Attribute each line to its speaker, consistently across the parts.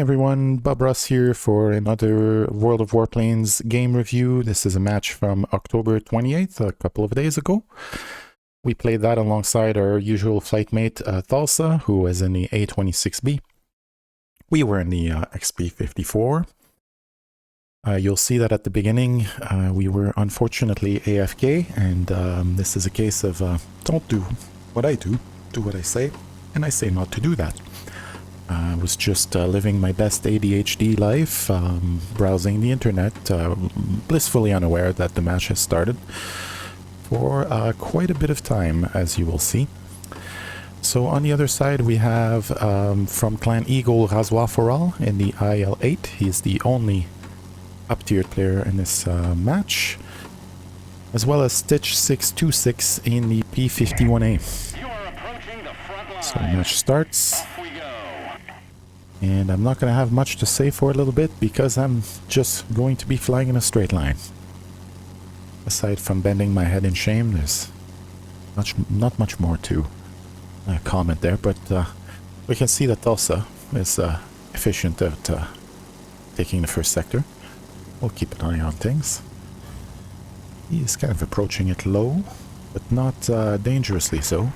Speaker 1: everyone, Bob Ross here for another World of Warplanes game review. This is a match from October 28th, a couple of days ago. We played that alongside our usual flightmate Thulsa, who was in the A26B. We were in the XP54. You'll see that at the beginning we were unfortunately AFK, and this is a case of don't do what I do what I say, and I say not to do that. I was just living my best ADHD life, browsing the internet, blissfully unaware that the match has started for quite a bit of time, as you will see. So on the other side we have from Clan Eagle Rasoir for All in the IL8. He's the only up-tiered player in this match, as well as Stitch 626 in the P51A. So the match starts. And I'm not going to have much to say for a little bit because I'm just going to be flying in a straight line. Aside from bending my head in shame, there's not much more to comment there, but we can see that Thulsa is efficient at taking the first sector. We'll keep an eye on things. He's kind of approaching it low, but not dangerously so.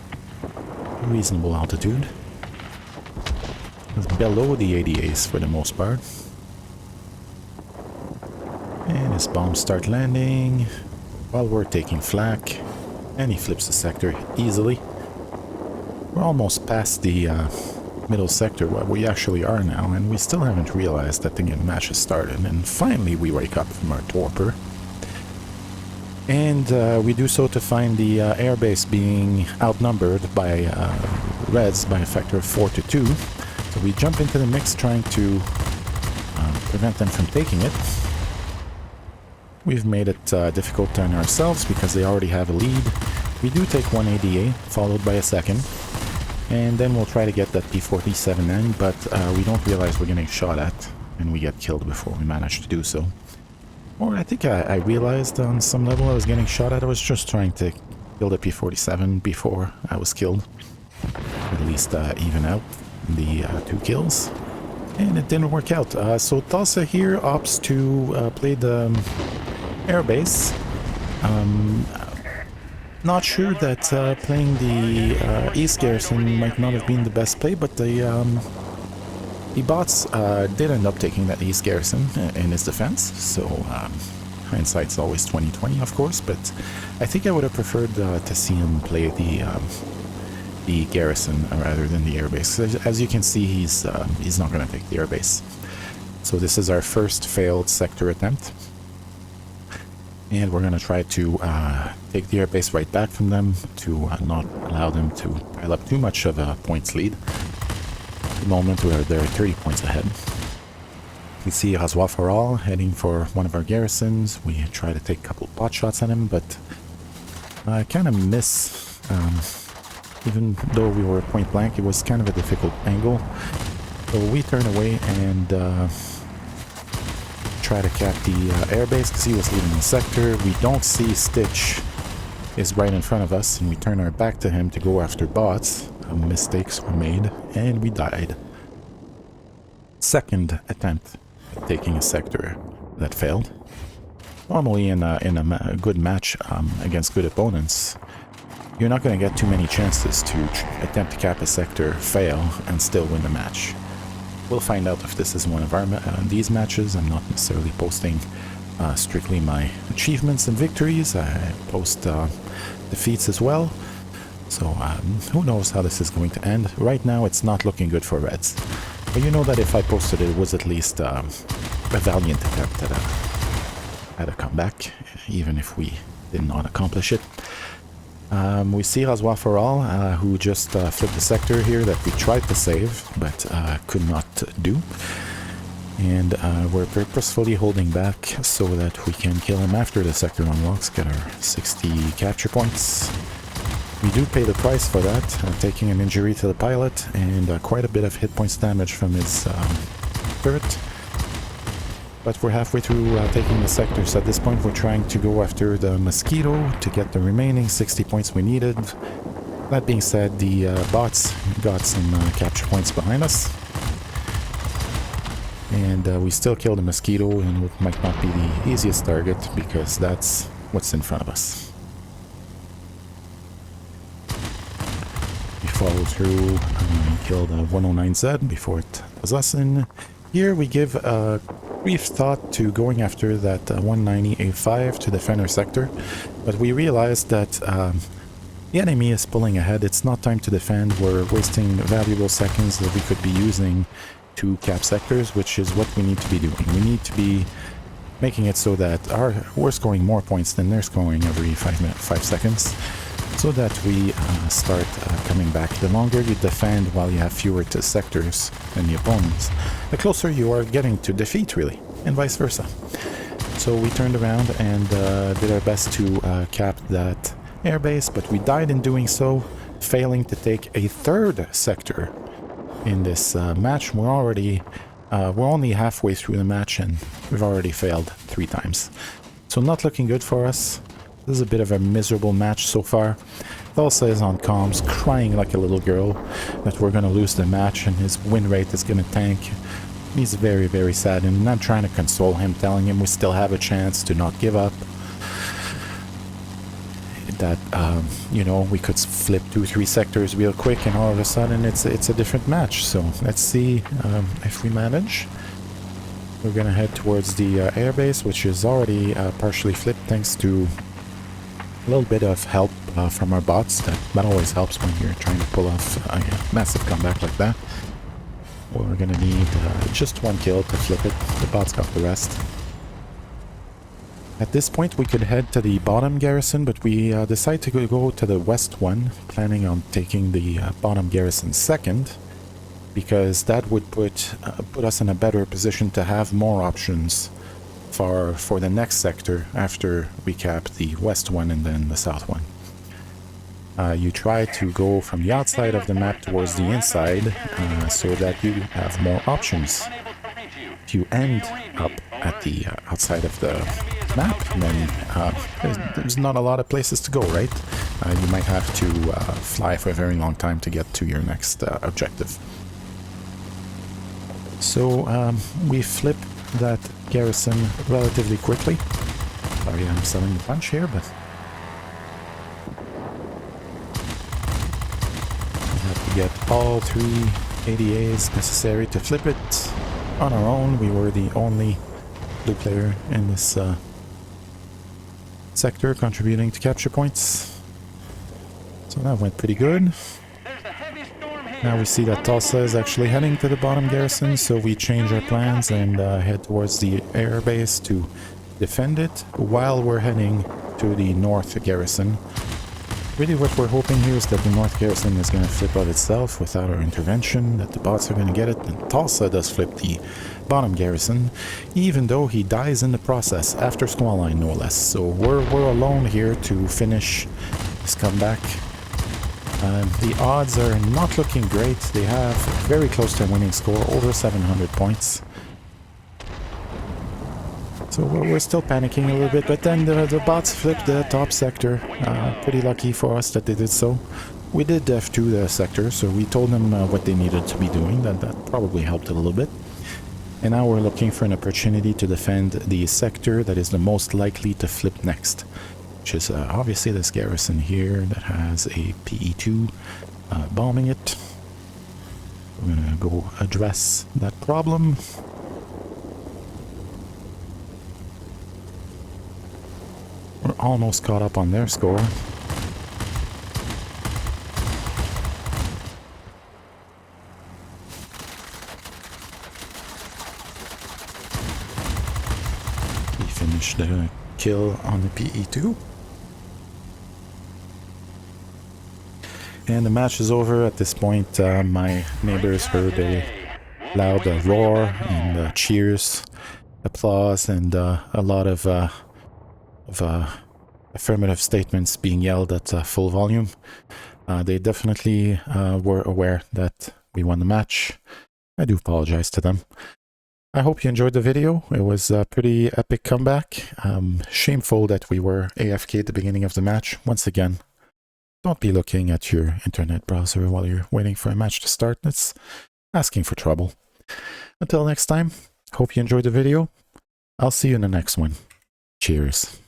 Speaker 1: Reasonable altitude. Below the ADAs for the most part. And his bombs start landing while we're taking flak, and he flips the sector easily. We're almost past the middle sector where we actually are now, and we still haven't realized that the match has started, and finally we wake up from our torpor. And we do so to find the airbase being outnumbered by Reds by a factor of 4-2. So we jump into the mix trying to prevent them from taking it. We've made it difficult on ourselves because they already have a lead. We do take one ADA, followed by a second. And then we'll try to get that P47 in, but we don't realize we're getting shot at, and we get killed before we manage to do so. Or I think I realized on some level I was getting shot at. I was just trying to kill the P47 before I was killed. At least even out the 2 kills, and it didn't work out. So Thulsa here opts to play the airbase. Not sure that playing the East Garrison might not have been the best play, but the bots did end up taking that East Garrison in his defense, so hindsight's always 20/20, of course, but I think I would have preferred to see him play the garrison rather than the airbase. As you can see, he's not going to take the airbase. So this is our first failed sector attempt, and we're going to try to take the airbase right back from them to not allow them to pile up too much of a points lead. At the moment where they're 30 points ahead. We see Rasoir for All heading for one of our garrisons. We try to take a couple pot shots at him, but I kind of miss. Even though we were point blank, it was kind of a difficult angle. So we turn away and try to cap the airbase because he was leaving the sector. We don't see Stitch is right in front of us, and we turn our back to him to go after bots. Mistakes were made, and we died. Second attempt at taking a sector that failed. Normally in a good match against good opponents, you're not going to get too many chances to attempt to cap a sector, fail, and still win the match. We'll find out if this is one of our these matches. I'm not necessarily posting strictly my achievements and victories. I post defeats as well. So who knows how this is going to end. Right now it's not looking good for Reds. But you know that if I posted it, it was at least a valiant attempt at a comeback, even if we did not accomplish it. We see Rasoir for All, who just flipped the sector here that we tried to save, but could not do. And we're purposefully holding back so that we can kill him after the sector unlocks, get our 60 capture points. We do pay the price for that, taking an injury to the pilot and quite a bit of hit points damage from his turret. But we're halfway through taking the sectors. At this point we're trying to go after the Mosquito to get the remaining 60 points we needed. That being said, the bots got some capture points behind us. And we still killed a mosquito, and it might not be the easiest target because that's what's in front of us. We follow through and killed a 109Z before it was us. And here we give a brief thought to going after that 190A5 to defend our sector, but we realized that the enemy is pulling ahead. It's not time to defend. We're wasting valuable seconds that we could be using to cap sectors, which is what we need to be doing. We need to be making it so that we're scoring more points than they're scoring every 5 seconds, so that we start coming back. The longer you defend while you have fewer sectors than the opponents, the closer you are getting to defeat, really, and vice versa. So we turned around and did our best to cap that airbase, but we died in doing so, failing to take a third sector in this match. We're only halfway through the match and we've already failed 3 times. So not looking good for us. This is a bit of a miserable match so far. Thulsa is on comms, crying like a little girl that we're going to lose the match and his win rate is going to tank. He's very, very sad, and I'm trying to console him, telling him we still have a chance to not give up. That, you know, we could flip 2-3 sectors real quick and all of a sudden it's a different match. So let's see if we manage. We're going to head towards the airbase, which is already partially flipped thanks to a little bit of help from our bots. That always helps when you're trying to pull off a massive comeback like that. We're going to need just 1 kill to flip it. The bots got the rest. At this point we could head to the bottom garrison, but we decide to go to the west one, planning on taking the bottom garrison second, because that would put us in a better position to have more options for the next sector after we cap the west one and then the south one. You try to go from the outside of the map towards the inside so that you have more options. If you end up at the outside of the map, then there's not a lot of places to go, right? You might have to fly for a very long time to get to your next objective. So we flip that garrison relatively quickly. Sorry, I'm selling the punch here, but we have to get all 3 ADAs necessary to flip it. On our own, we were the only blue player in this sector contributing to capture points. So that went pretty good. Now we see that Thulsa is actually heading to the bottom garrison, so we change our plans and head towards the air base to defend it while we're heading to the north garrison. Really what we're hoping here is that the north garrison is going to flip out itself without our intervention, that the bots are going to get it, and Thulsa does flip the bottom garrison, even though he dies in the process, after squall line no less. So we're alone here to finish this comeback. The odds are not looking great. They have very close to a winning score, over 700 points. So we're still panicking a little bit, but then the bots flipped the top sector. Pretty lucky for us that they did so. We did F2 the sector, so we told them what they needed to be doing. That probably helped a little bit. And now we're looking for an opportunity to defend the sector that is the most likely to flip next, which is obviously this garrison here that has a PE2 bombing it. We're gonna go address that problem. We're almost caught up on their score. We finished the kill on the PE2. And the match is over at this point. My neighbors heard a loud roar and cheers, applause, and a lot of affirmative statements being yelled at full volume. They definitely were aware that we won the match. I do apologize to them. I hope you enjoyed the video. It was a pretty epic comeback. Shameful that we were AFK at the beginning of the match. Once again, don't be looking at your internet browser while you're waiting for a match to start. It's asking for trouble. Until next time, Hope you enjoyed the video. I'll see you in the next one. Cheers.